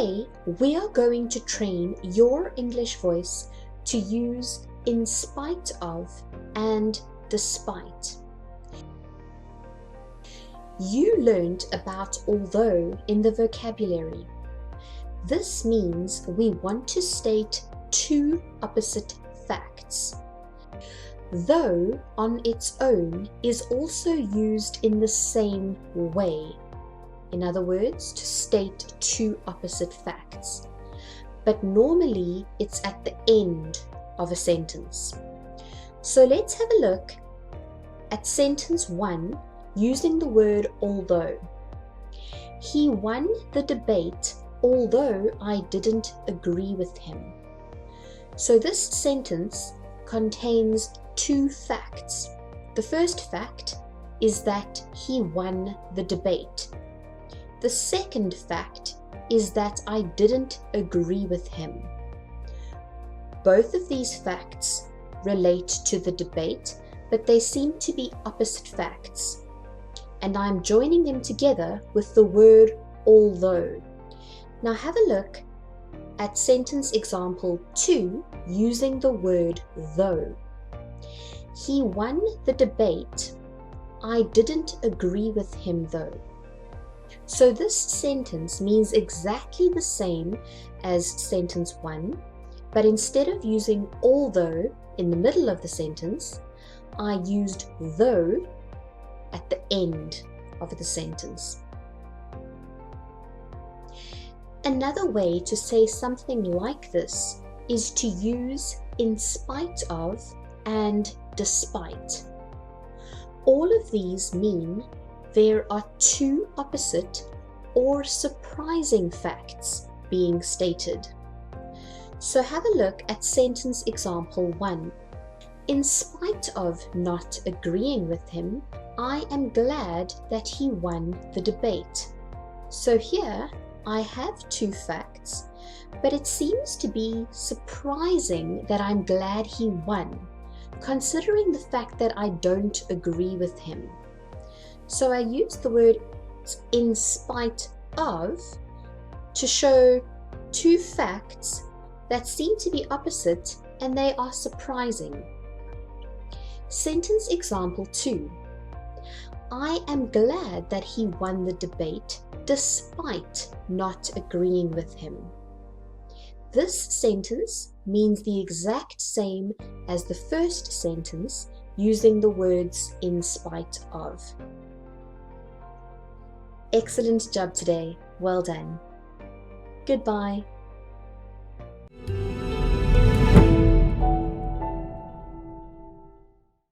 Today, we are going to train your English voice to use in spite of and despite. You learned about although in the vocabulary. This means we want to state two opposite facts. Though on its own is also used in the same way. In other words, to state two opposite facts. But normally it's at the end of a sentence. So let's have a look at sentence 1 using the word although. He won the debate although I didn't agree with him. So this sentence contains two facts. The first fact is that he won the debate. The second fact is that I didn't agree with him. Both of these facts relate to the debate, but they seem to be opposite facts. And I'm joining them together with the word although. Now have a look at sentence example 2 using the word though. He won the debate. I didn't agree with him though. So this sentence means exactly the same as sentence 1, but instead of using although in the middle of the sentence, I used though at the end of the sentence. Another way to say something like this is to use in spite of and despite. All of these mean there are two opposite or surprising facts being stated. So have a look at sentence example 1. In spite of not agreeing with him, I am glad that he won the debate. So here I have two facts, but it seems to be surprising that I'm glad he won, considering the fact that I don't agree with him. So I use the word in spite of to show two facts that seem to be opposite and they are surprising. Sentence example 2. I am glad that he won the debate despite not agreeing with him. This sentence means the exact same as the first sentence using the words in spite of. Excellent job today. Well done. Goodbye.